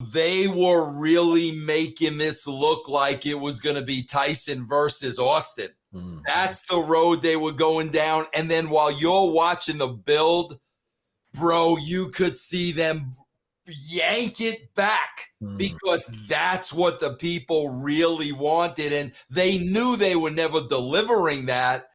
They were really making this look like it was going to be Tyson versus Austin. Mm-hmm. That's the road they were going down. And then while you're watching the build, bro, you could see them yank it back because that's what the people really wanted. And they knew they were never delivering that.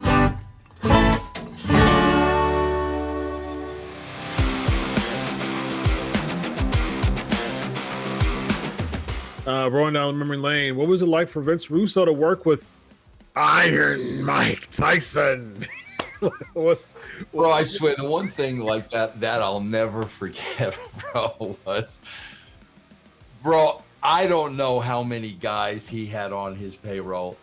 Rolling down memory lane, what was it like for Vince Russo to work with Iron Mike Tyson? Bro, I swear, the one thing like that I'll never forget, bro, was, bro, I don't know how many guys he had on his payroll.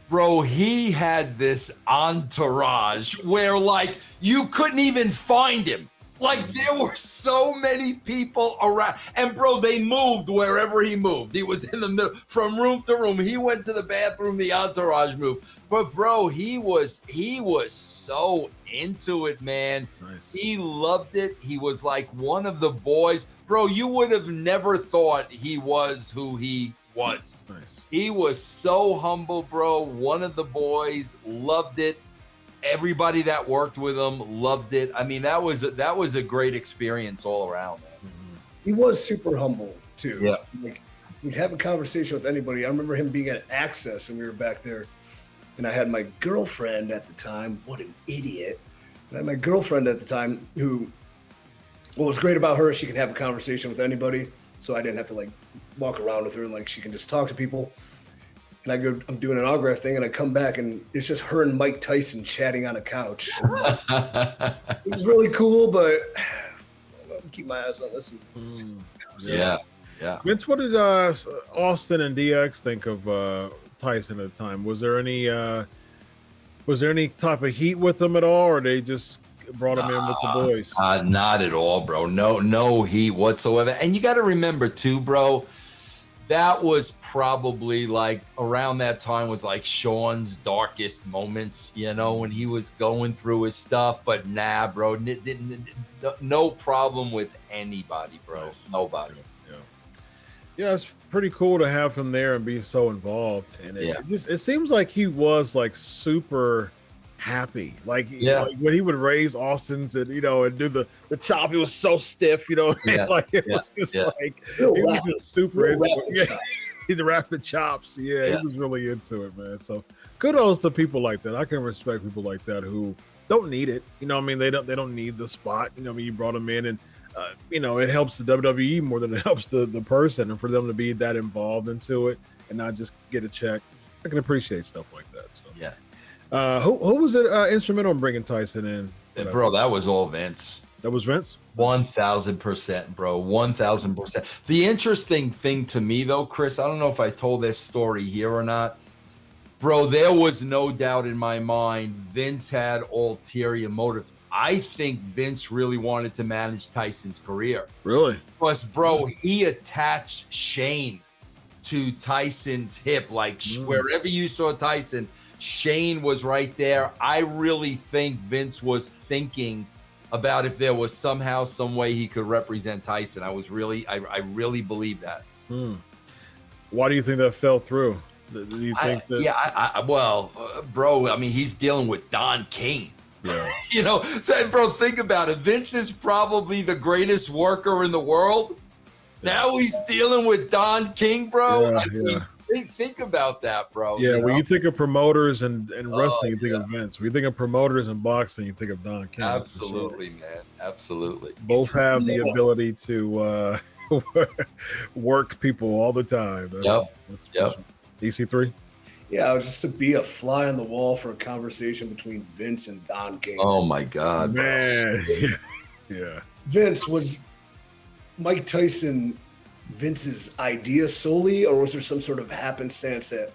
Bro, he had this entourage where, like, you couldn't even find him. Like, there were so many people around. And, bro, they moved wherever he moved. He was in the middle, from room to room. He went to the bathroom, the entourage moved. But, bro, he was so into it, man. Nice. He loved it. He was like one of the boys. Bro, you would have never thought he was who he was. Nice. He was so humble, bro. One of the boys, loved it. Everybody that worked with him loved it. I mean, that was a great experience all around, man. Mm-hmm. He was super humble too. Yeah. Like, we'd have a conversation with anybody. I remember him being at Access and we were back there, and I had my girlfriend at the time. What an idiot. I had my girlfriend at the time who, what was great about her, she could have a conversation with anybody. So I didn't have to like walk around with her, and like she can just talk to people. And I go, I'm doing an autograph thing, and I come back, and it's just her and Mike Tyson chatting on a couch. This is really cool, but I'll keep my eyes on this. Yeah. Vince, what did Austin and DX think of Tyson at the time? Was there any type of heat with them at all, or they just brought him in with the boys? Not at all, bro. No heat whatsoever. And you got to remember too, bro, that was probably like around that time was like Sean's darkest moments, you know, when he was going through his stuff. But nah, bro, no problem with anybody, bro. Nobody. Yeah, it's pretty cool to have him there and be so involved. And it seems like he was like super happy. Like, like when he would raise Austin's and, you know, and do the chop, he was so stiff, you know, like it was just like, he was just super into it. The rapid chops. He was really into it, man. So kudos to people like that. I can respect people like that who don't need it. You know what I mean? They don't need the spot. You know what I mean? You brought them in, and you know, it helps the WWE more than it helps the person, and for them to be that involved into it and not just get a check. I can appreciate stuff like that. So who was it instrumental in bringing Tyson in? Bro, that was all Vince. That was Vince? 1,000%, bro. 1,000%. The interesting thing to me, though, Chris, I don't know if I told this story here or not. Bro, there was no doubt in my mind Vince had ulterior motives. I think Vince really wanted to manage Tyson's career. Really? Because, bro, he attached Shane to Tyson's hip. Like, wherever you saw Tyson, Shane was right there. I really think Vince was thinking about if there was somehow, some way he could represent Tyson. I really believe that. Why do you think that fell through? Do you think that? Well, bro, I mean, he's dealing with Don King. Yeah. You know, so, bro, think about it. Vince is probably the greatest worker in the world. Now he's dealing with Don King, bro. Think about that, bro. Yeah, when you think of promoters and wrestling, you think of Vince. When you think of promoters and boxing, you think of Don King. Absolutely, man. Absolutely. Both have the ability to work people all the time. Yep. EC3? Yeah, just to be a fly on the wall for a conversation between Vince and Don King. Oh, my God. Man. Yeah. Vince, was Mike Tyson Vince's idea solely, or was there some sort of happenstance that,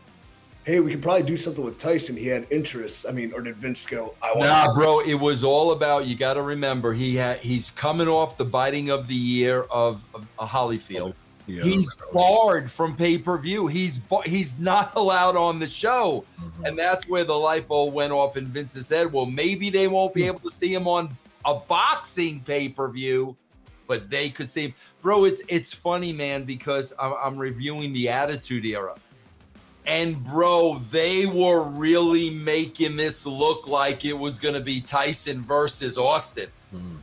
hey, we could probably do something with Tyson? He had interests. I mean, or did Vince go, Nah, bro, it was all about, you got to remember, he's coming off the biting of the year of Holyfield. Yeah, he's barred from pay-per-view. He's not allowed on the show. And that's where the light bulb went off in Vince's head. Well, maybe they won't be able to see him on a boxing pay-per-view, but they could see him. Bro, it's funny, man, because I'm reviewing the Attitude Era. And bro, they were really making this look like it was going to be Tyson versus Austin.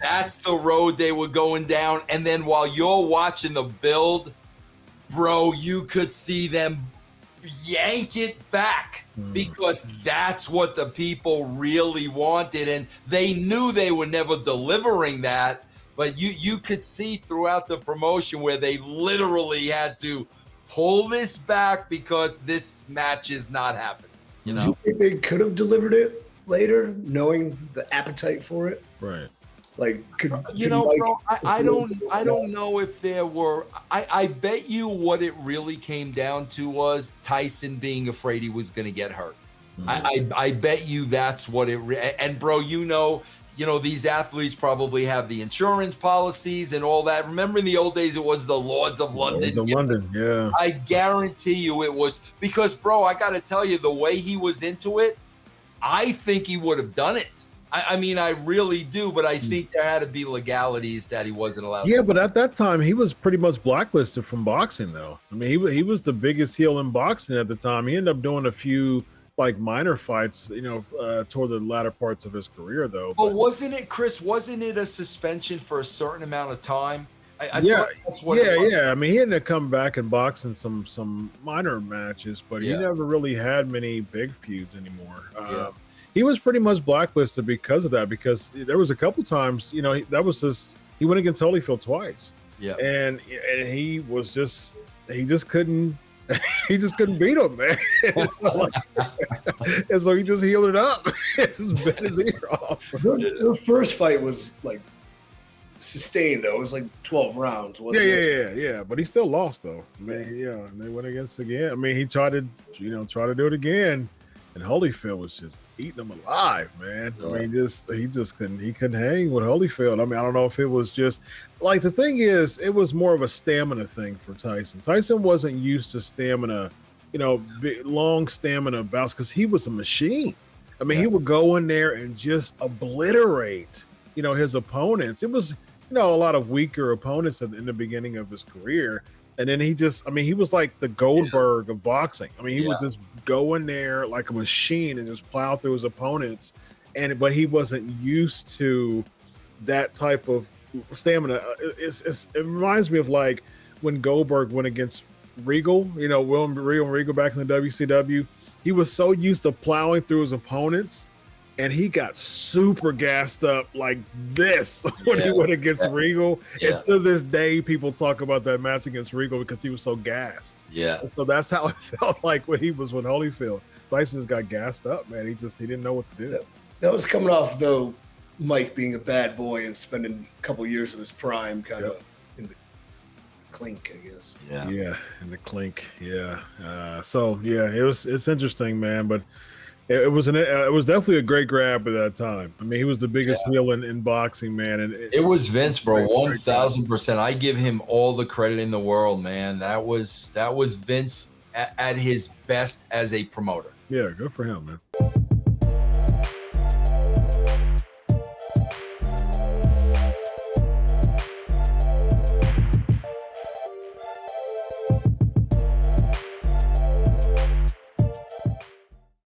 That's the road they were going down. And then while you're watching the build, bro, you could see them yank it back because that's what the people really wanted. And they knew they were never delivering that. But you could see throughout the promotion where they literally had to pull this back because this match is not happening. You know? Do you think they could have delivered it later, knowing the appetite for it? Right. Like, bro, I don't know if there were. I bet you what it really came down to was Tyson being afraid he was going to get hurt. I bet you that's what it. And bro, you know, these athletes probably have the insurance policies and all that. Remember in the old days, it was the Lords of London. Lords of London, yeah. I guarantee you it was because, bro, I got to tell you, the way he was into it, I think he would have done it. I mean, I really do, but I think there had to be legalities that he wasn't allowed to. Yeah, but at that time, he was pretty much blacklisted from boxing, though. I mean, he was the biggest heel in boxing at the time. He ended up doing a few like minor fights, toward the latter parts of his career, though. But wasn't it, Chris? Wasn't it a suspension for a certain amount of time? Yeah. I mean, he ended up coming back and boxing some minor matches, but he never really had many big feuds anymore. He was pretty much blacklisted because of that. Because there was a couple times, he went against Holyfield twice. Yeah, and he just couldn't. He just couldn't beat him, man. And so he just healed it up. It just bit his ear off. Their first fight was like sustained, though. It was like 12 rounds. Wasn't it? Yeah. But he still lost, though. I mean, and they went against again. I mean, he tried to do it again, and Holyfield was just eating him alive, man. Yeah. I mean, he couldn't hang with Holyfield. I mean, I don't know if it was just like, the thing is, it was more of a stamina thing for Tyson. Tyson wasn't used to stamina, long stamina bouts, because he was a machine. I mean, he would go in there and just obliterate, his opponents. It was, a lot of weaker opponents in the beginning of his career. And then he was like the Goldberg of boxing. I mean, he would just go in there like a machine and just plow through his opponents. But he wasn't used to that type of stamina. It reminds me of like when Goldberg went against Regal, William Regal back in the WCW. He was so used to plowing through his opponents, and he got super gassed up like this when he went against Regal. Yeah. And to this day, people talk about that match against Regal because he was so gassed. Yeah. And so that's how it felt like when he was with Holyfield. Tyson just got gassed up, man. He didn't know what to do. That was coming off, though, Mike being a bad boy and spending a couple years of his prime kind of in the clink, I guess. Yeah, in the clink. Yeah. It's interesting, man. But it was definitely a great grab at that time. I mean, he was the biggest heel in boxing, man. And it was Vince, bro, 1,000%. I give him all the credit in the world, man. That was Vince at his best as a promoter. Yeah, good for him, man.